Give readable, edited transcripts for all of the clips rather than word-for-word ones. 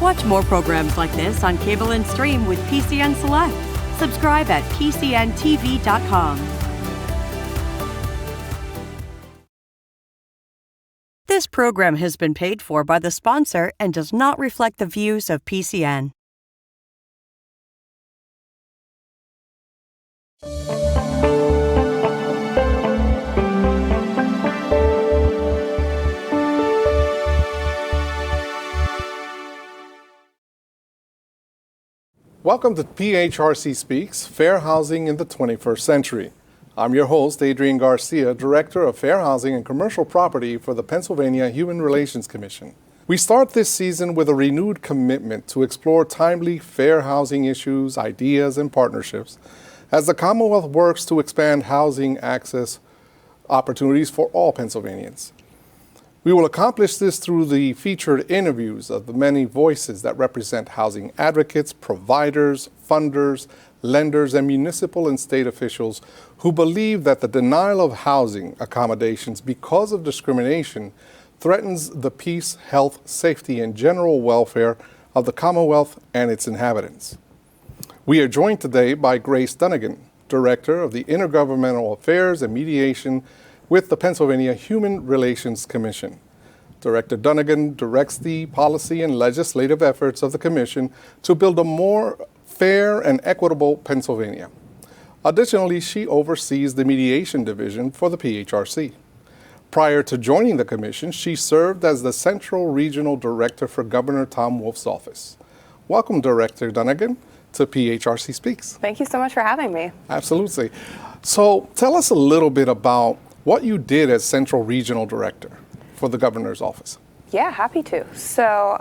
Watch more programs like this on cable and stream with PCN Select. Subscribe at PCNTV.com. This program has been paid for by the sponsor and does not reflect the views of PCN. Welcome to PHRC Speaks, Fair Housing in the 21st Century. I'm your host, Adrian Garcia, Director of Fair Housing and Commercial Property for the Pennsylvania Human Relations Commission. We start this season with a renewed commitment to explore timely, fair housing issues, ideas, and partnerships as the Commonwealth works to expand housing access opportunities for all Pennsylvanians. We will accomplish this through the featured interviews of the many voices that represent housing advocates, providers, funders, lenders, and municipal and state officials who believe that the denial of housing accommodations because of discrimination threatens the peace, health, safety, and general welfare of the Commonwealth and its inhabitants. We are joined today by Grace Dunigan, Director of the Intergovernmental Affairs and Mediation with the Pennsylvania Human Relations Commission. Director Dunigan directs the policy and legislative efforts of the Commission to build a more fair and equitable Pennsylvania. Additionally, she oversees the Mediation Division for the PHRC. Prior to joining the Commission, she served as the Central Regional Director for Governor Tom Wolf's office. Welcome, Director Dunigan, to PHRC Speaks. Thank you so much for having me. Absolutely. So tell us a little bit about what you did as Central Regional Director for the Governor's office. Yeah, happy to. So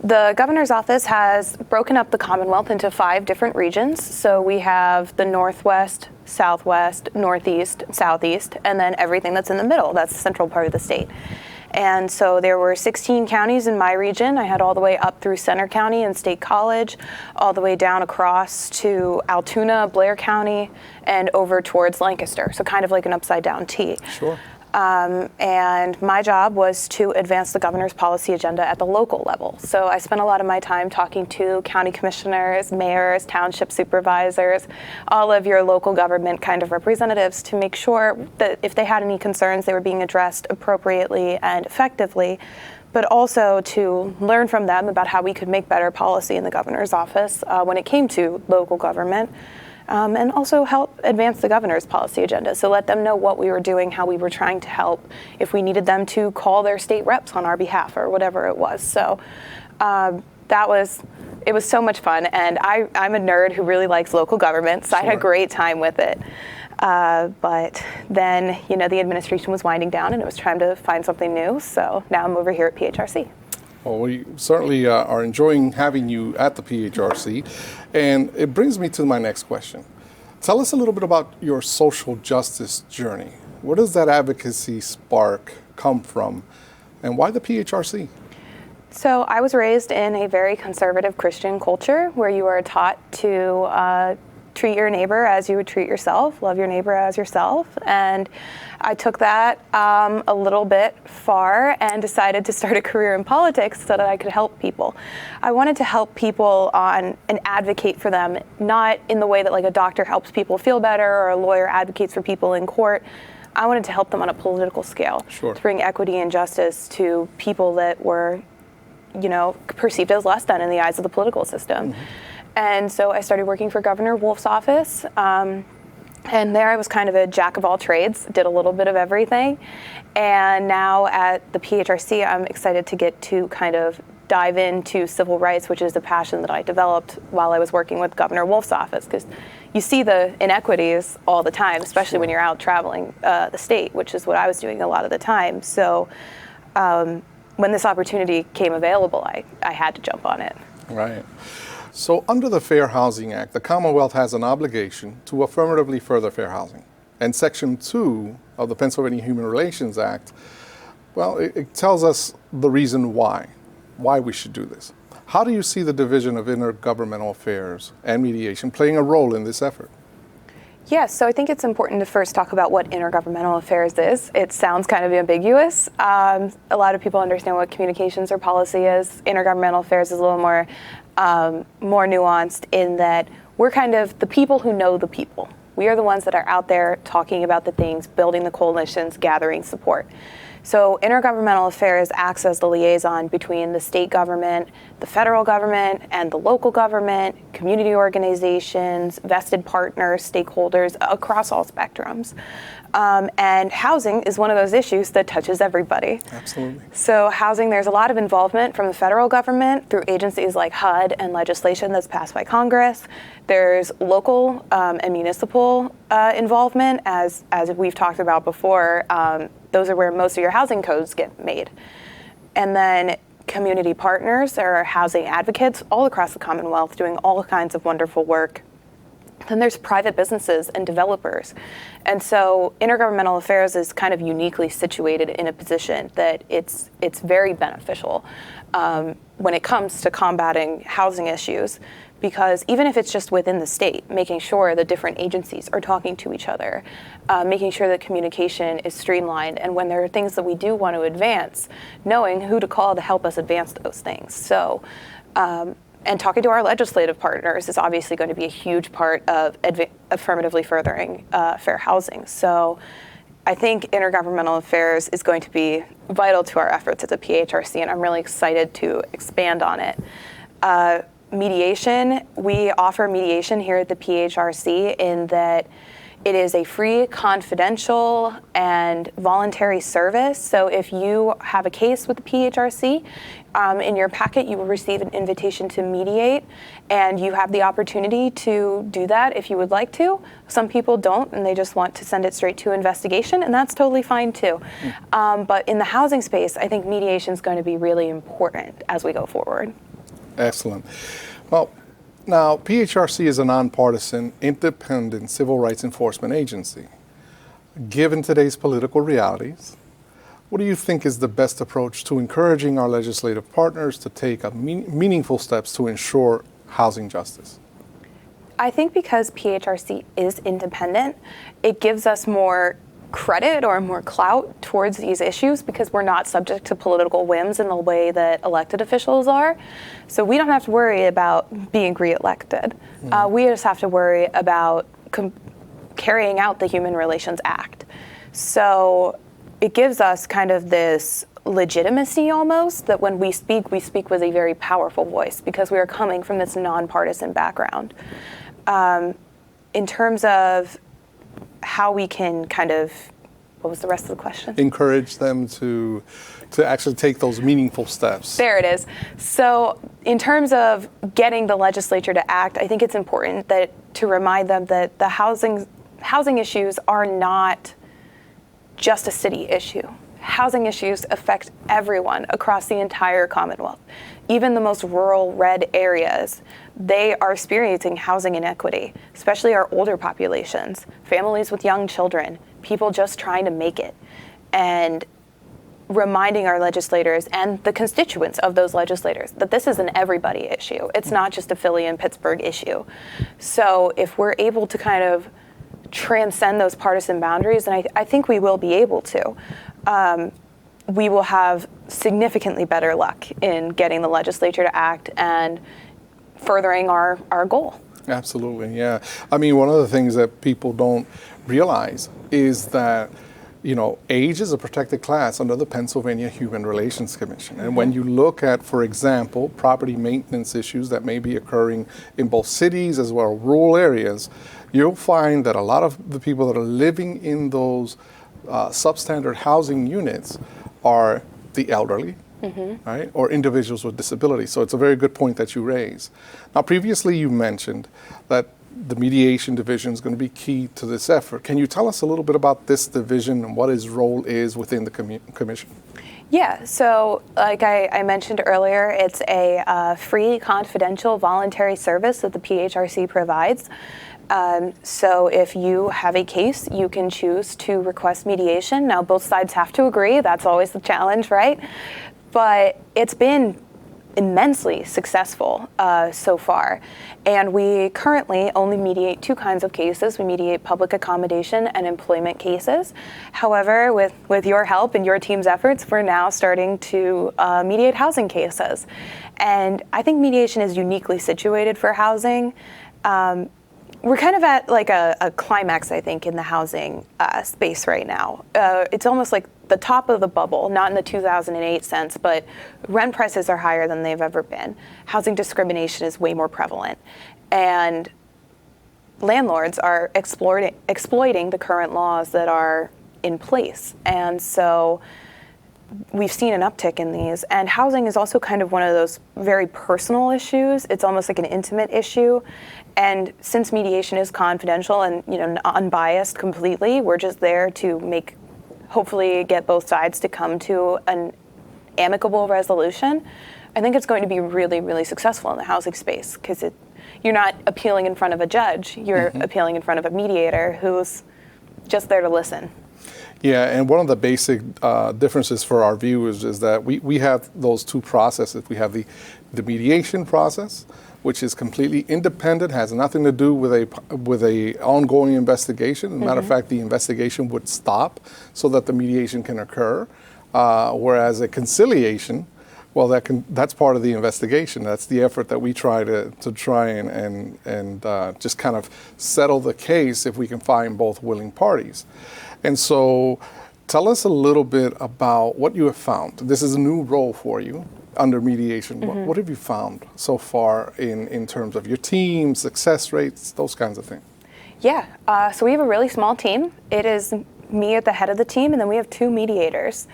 the Governor's office has broken up the Commonwealth into 5 different regions. So we have the Northwest, Southwest, Northeast, Southeast, and then everything that's in the middle. That's the central part of the state. And so there were 16 counties in my region. I had all the way up through Center County and State College, all the way down across to Altoona, Blair County, and over towards Lancaster. So kind of like an upside down T. Sure. And my job was to advance the governor's policy agenda at the local level. So I spent a lot of my time talking to county commissioners, mayors, township supervisors, all of your local government kind of representatives to make sure that if they had any concerns, they were being addressed appropriately and effectively, but also to learn from them about how we could make better policy in the governor's office when it came to local government. And also help advance the governor's policy agenda. So let them know what we were doing, how we were trying to help, if we needed them to call their state reps on our behalf or whatever it was. So it was so much fun. And I'm a nerd who really likes local government, so sure. I had a great time with it. But then, the administration was winding down and it was time to find something new. So now I'm over here at PHRC. Well, we certainly are enjoying having you at the PHRC, and it brings me to my next question. Tell us a little bit about your social justice journey. Where does that advocacy spark come from, and why the PHRC? So I was raised in a very conservative Christian culture where you are taught to treat your neighbor as you would treat yourself, love your neighbor as yourself. And I took that a little bit far and decided to start a career in politics so that I could help people. I wanted to help people and advocate for them, not in the way that like a doctor helps people feel better or a lawyer advocates for people in court. I wanted to help them on a political scale, sure. to bring equity and justice to people that were, perceived as less than in the eyes of the political system. Mm-hmm. And so I started working for Governor Wolf's office. And there I was kind of a jack of all trades, did a little bit of everything. And now at the PHRC, I'm excited to get to kind of dive into civil rights, which is a passion that I developed while I was working with Governor Wolf's office, because you see the inequities all the time, especially when you're out traveling the state, which is what I was doing a lot of the time. So when this opportunity came available, I had to jump on it. Right. So under the Fair Housing Act, the Commonwealth has an obligation to affirmatively further fair housing. And Section 2 of the Pennsylvania Human Relations Act, well, it tells us the reason why we should do this. How do you see the Division of Intergovernmental Affairs and Mediation playing a role in this effort? Yes, so I think it's important to first talk about what intergovernmental affairs is. It sounds kind of ambiguous. A lot of people understand what communications or policy is. Intergovernmental affairs is a little more nuanced in that we're kind of the people who know the people. We are the ones that are out there talking about the things, building the coalitions, gathering support. So intergovernmental affairs acts as the liaison between the state government, the federal government, and the local government, community organizations, vested partners, stakeholders across all spectrums. And housing is one of those issues that touches everybody. Absolutely. So housing, there's a lot of involvement from the federal government through agencies like HUD and legislation that's passed by Congress. There's local and municipal involvement, as we've talked about before. Those are where most of your housing codes get made. And then community partners or housing advocates all across the Commonwealth doing all kinds of wonderful work. Then there's private businesses and developers. And so intergovernmental affairs is kind of uniquely situated in a position that it's very beneficial when it comes to combating housing issues, because even if it's just within the state, making sure the different agencies are talking to each other, making sure that communication is streamlined, and when there are things that we do want to advance, knowing who to call to help us advance those things. So, and talking to our legislative partners is obviously going to be a huge part of affirmatively furthering fair housing. So I think intergovernmental affairs is going to be vital to our efforts at the PHRC, and I'm really excited to expand on it. Mediation, we offer mediation here at the PHRC in that it is a free, confidential, and voluntary service. So if you have a case with the PHRC, in your packet you will receive an invitation to mediate, and you have the opportunity to do that if you would like to. Some people don't, and they just want to send it straight to investigation, and that's totally fine too. But in the housing space, I think mediation is going to be really important as we go forward. Excellent. Well, now PHRC is a nonpartisan, independent civil rights enforcement agency. Given today's political realities, what do you think is the best approach to encouraging our legislative partners to take meaningful steps to ensure housing justice? I think because PHRC is independent, it gives us more credit or more clout towards these issues because we're not subject to political whims in the way that elected officials are. So we don't have to worry about being reelected. We just have to worry about carrying out the Human Relations Act. So it gives us kind of this legitimacy almost, that when we speak with a very powerful voice because we are coming from this nonpartisan background. In terms of how we can kind of, what was the rest of the question? Encourage them to actually take those meaningful steps. There it is. So in terms of getting the legislature to act, I think it's important to remind them that the housing issues are not just a city issue. Housing issues affect everyone across the entire Commonwealth. Even the most rural red areas, they are experiencing housing inequity, especially our older populations, families with young children, people just trying to make it. And reminding our legislators and the constituents of those legislators that this is an everybody issue. It's not just a Philly and Pittsburgh issue. So if we're able to kind of transcend those partisan boundaries, and I think we will be able to, we will have significantly better luck in getting the legislature to act and furthering our goal. Absolutely, yeah. I mean, one of the things that people don't realize is that, you know, age is a protected class under the Pennsylvania Human Relations Commission. And when you look at, for example, property maintenance issues that may be occurring in both cities as well as rural areas, you'll find that a lot of the people that are living in those substandard housing units are the elderly, right, or individuals with disabilities. So it's a very good point that you raise. Now, previously you mentioned that the mediation division is going to be key to this effort. Can you tell us a little bit about this division and what its role is within the commission? Yeah, so like I mentioned earlier, it's a free, confidential, voluntary service that the PHRC provides. So if you have a case, you can choose to request mediation. Now, both sides have to agree. That's always the challenge, right? But it's been immensely successful so far. And we currently only mediate two kinds of cases. We mediate public accommodation and employment cases. However, with your help and your team's efforts, we're now starting to mediate housing cases. And I think mediation is uniquely situated for housing. We're kind of at like a climax, I think, in the housing space right now. It's almost like the top of the bubble, not in the 2008 sense, but rent prices are higher than they've ever been. Housing discrimination is way more prevalent. And landlords are exploiting the current laws that are in place. And so we've seen an uptick in these. And housing is also kind of one of those very personal issues. It's almost like an intimate issue. And since mediation is confidential and unbiased completely, we're just there to hopefully get both sides to come to an amicable resolution. I think it's going to be really, really successful in the housing space because you're not appealing in front of a judge. You're appealing in front of a mediator who's just there to listen. Yeah, and one of the basic differences for our viewers is that we have those two processes. We have the mediation process, which is completely independent, has nothing to do with a ongoing investigation. As a matter of fact, the investigation would stop so that the mediation can occur. Whereas a conciliation, well, that's part of the investigation. That's the effort that we try to try and just kind of settle the case if we can find both willing parties. And so tell us a little bit about what you have found. This is a new role for you under mediation. What have you found so far in terms of your team, success rates, those kinds of things? Yeah, so we have a really small team. It is me at the head of the team, and then we have two mediators.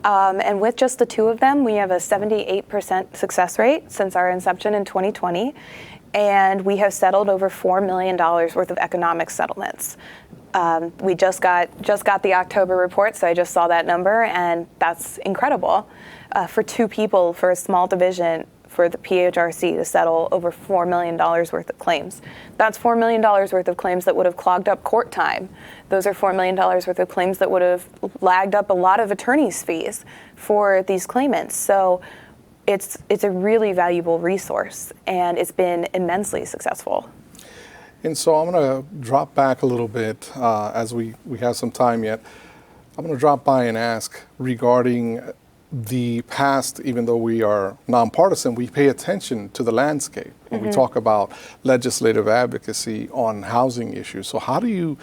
And with just the two of them, we have a 78% success rate since our inception in 2020. And we have settled over $4 million worth of economic settlements. We just got the October report, so I just saw that number, and that's incredible. For two people, for a small division, for the PHRC to settle over $4 million worth of claims. That's $4 million worth of claims that would have clogged up court time. Those are $4 million worth of claims that would have lagged up a lot of attorney's fees for these claimants. So it's a really valuable resource, and it's been immensely successful. And so I'm going to drop back a little bit as we have some time yet. I'm going to drop by and ask regarding the past. Even though we are nonpartisan, we pay attention to the landscape when we talk about legislative advocacy on housing issues. So how do you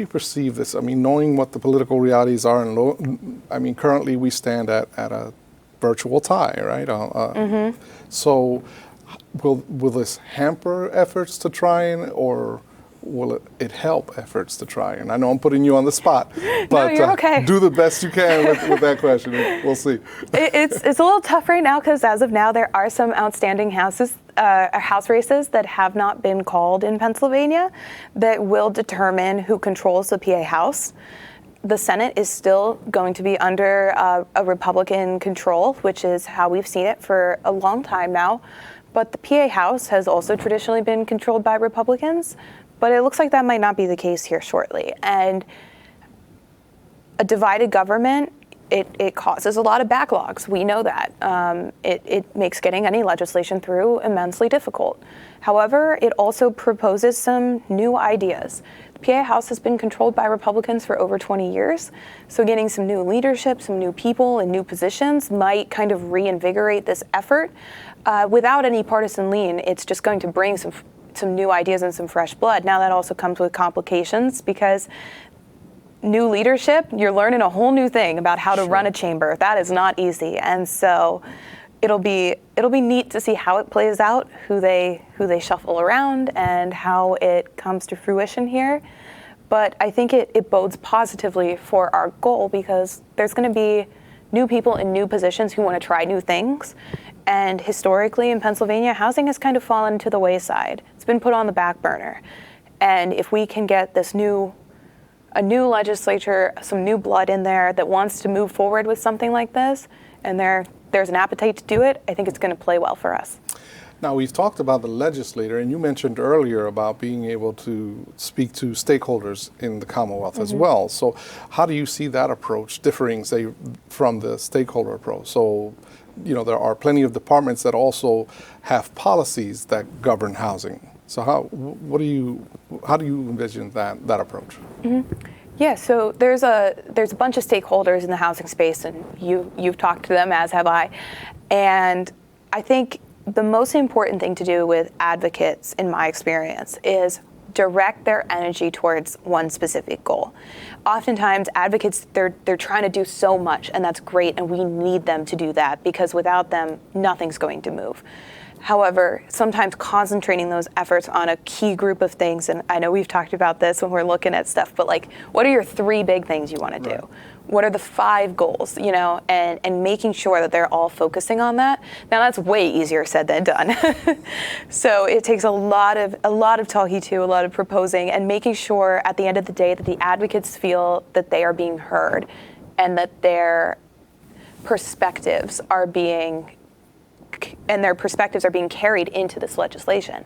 perceive this? I mean, knowing what the political realities are, and currently we stand at a virtual tie, right? So will this hamper efforts to try or will it help efforts to try? And I know I'm putting you on the spot, but no, you're okay. Do the best you can with that question. We'll see. It's a little tough right now because as of now, there are some outstanding house races that have not been called in Pennsylvania that will determine who controls the PA House. The Senate is still going to be under a Republican control, which is how we've seen it for a long time now. But the PA House has also traditionally been controlled by Republicans, but it looks like that might not be the case here shortly. And a divided government, it causes a lot of backlogs. We know that. It makes getting any legislation through immensely difficult. However, it also proposes some new ideas. The PA House has been controlled by Republicans for over 20 years, so getting some new leadership, some new people and new positions might kind of reinvigorate this effort. Without any partisan lean, it's just going to bring some new ideas and some fresh blood. Now that also comes with complications because new leadership, you're learning a whole new thing about how to run a chamber. That is not easy. And so it'll be neat to see how it plays out, who they shuffle around and how it comes to fruition here. But I think it bodes positively for our goal because there's going to be new people in new positions who want to try new things. And historically in Pennsylvania, housing has kind of fallen to the wayside. It's been put on the back burner. And if we can get a new legislature, some new blood in there that wants to move forward with something like this, and there's an appetite to do it, I think it's going to play well for us. Now, we've talked about the legislator, and you mentioned earlier about being able to speak to stakeholders in the Commonwealth as well. So how do you see that approach differing, say, from the stakeholder approach? So there are plenty of departments that also have policies that govern housing. So how do you envision that approach? Mm-hmm. Yeah, so there's a bunch of stakeholders in the housing space, and you've talked to them, as have I. And I think the most important thing to do with advocates, in my experience, is direct their energy towards one specific goal. Oftentimes, advocates, they're trying to do so much, and that's great, and we need them to do that, because without them, nothing's going to move. However, sometimes concentrating those efforts on a key group of things, and I know we've talked about this when we're looking at stuff, but like, what are your 3 big things you want to do? What are the 5 goals, and making sure that they're all focusing on that. Now that's way easier said than done. So it takes a lot of talking to, a lot of proposing, and making sure at the end of the day that the advocates feel that they are being heard and that their perspectives are being carried into this legislation.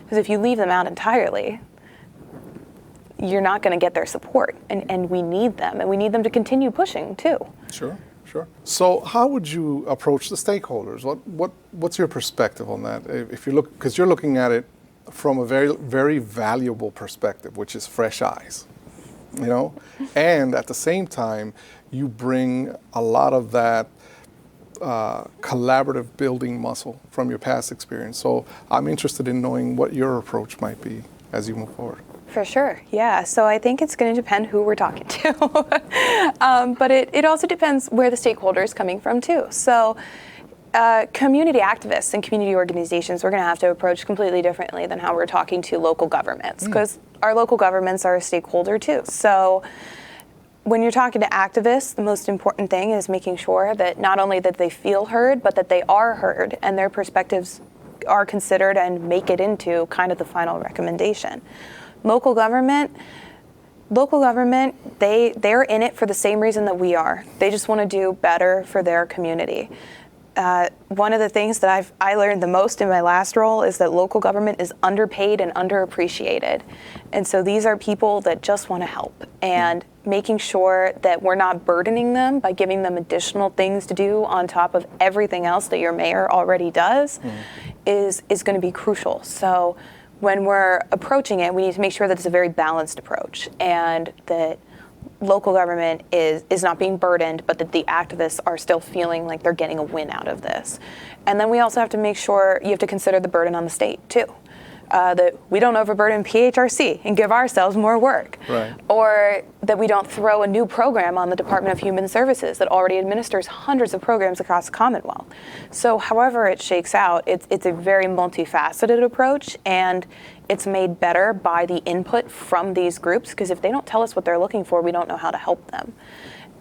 Because if you leave them out entirely, you're not going to get their support, and we need them, and we need them to continue pushing too. Sure. So how would you approach the stakeholders? What's your perspective on that? If you look, because you're looking at it from a very, very valuable perspective, which is fresh eyes, and at the same time, you bring a lot of that collaborative building muscle from your past experience. So I'm interested in knowing what your approach might be as you move forward. For sure, yeah. So I think it's going to depend who we're talking to. But it also depends where the stakeholder is coming from too. So community activists and community organizations, we're going to have to approach completely differently than how we're talking to local governments, because our local governments are a stakeholder too. So when you're talking to activists, the most important thing is making sure that not only that they feel heard, but that they are heard and their perspectives are considered and make it into kind of the final recommendation. Local government, they're in it for the same reason that we are. They just want to do better for their community. One of the things that I learned the most in my last role is that local government is underpaid and underappreciated. And so these are people that just want to help, and making sure that we're not burdening them by giving them additional things to do on top of everything else that your mayor already does is going to be crucial. So when we're approaching it, we need to make sure that it's a very balanced approach, and that local government is not being burdened, but that the activists are still feeling like they're getting a win out of this. And then we also have to make sure, you have to consider the burden on the state too. That we don't overburden PHRC and give ourselves more work. Right. Or that we don't throw a new program on the Department of Human Services that already administers hundreds of programs across the Commonwealth. So however it shakes out, it's a very multifaceted approach, and it's made better by the input from these groups, because if they don't tell us what they're looking for, we don't know how to help them.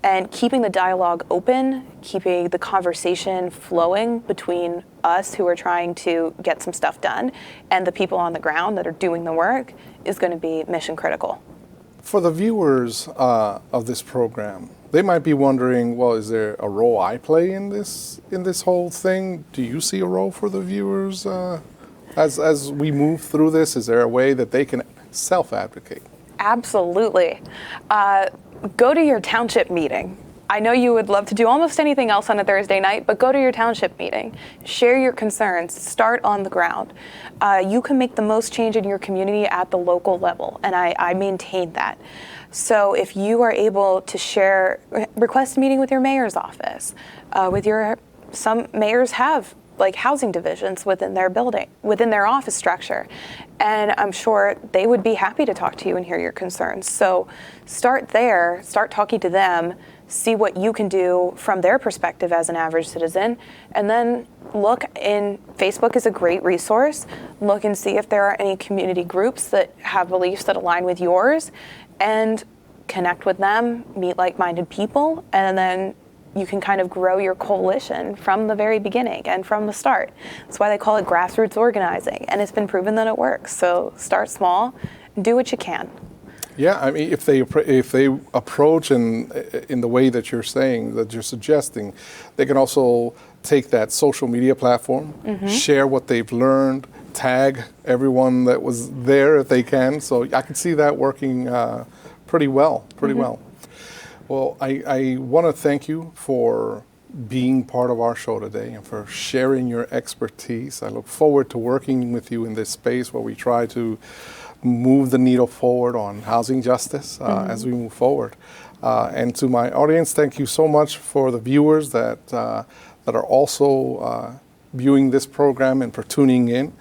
And keeping the dialogue open, keeping the conversation flowing between us who are trying to get some stuff done and the people on the ground that are doing the work is going to be mission critical. For the viewers of this program, they might be wondering, well, is there a role I play in this whole thing? Do you see a role for the viewers as we move through this? Is there a way that they can self-advocate? Absolutely. Go to your township meeting. I know you would love to do almost anything else on a Thursday night, but go to your township meeting. Share your concerns. Start on the ground. You can make the most change in your community at the local level, and I maintain that. So if you are able to request a meeting with your mayor's office, some mayors have like housing divisions within their building, within their office structure. And I'm sure they would be happy to talk to you and hear your concerns. So start there, start talking to them, see what you can do from their perspective as an average citizen, and then look in, Facebook is a great resource. Look and see if there are any community groups that have beliefs that align with yours, and connect with them, meet like-minded people, and then you can kind of grow your coalition from the very beginning and from the start. That's why they call it grassroots organizing, and it's been proven that it works. So start small, do what you can. Yeah, I mean, if they approach in the way that you're saying, that you're suggesting, they can also take that social media platform, share what they've learned, tag everyone that was there if they can. So I can see that working pretty well. Well, I want to thank you for being part of our show today and for sharing your expertise. I look forward to working with you in this space where we try to move the needle forward on housing justice as we move forward. And to my audience, thank you so much for the viewers that are also viewing this program and for tuning in.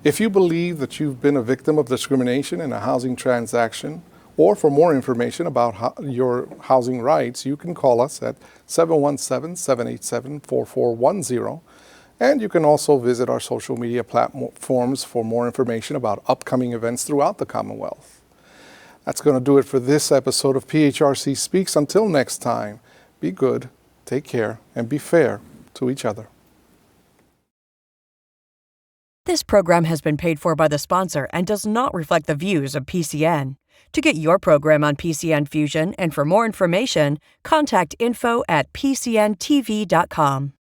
If you believe that you've been a victim of discrimination in a housing transaction, or for more information about your housing rights, you can call us at 717-787-4410. And you can also visit our social media platforms for more information about upcoming events throughout the Commonwealth. That's going to do it for this episode of PHRC Speaks. Until next time, be good, take care, and be fair to each other. This program has been paid for by the sponsor and does not reflect the views of PCN. To get your program on PCN Fusion and for more information, contact info@pcntv.com.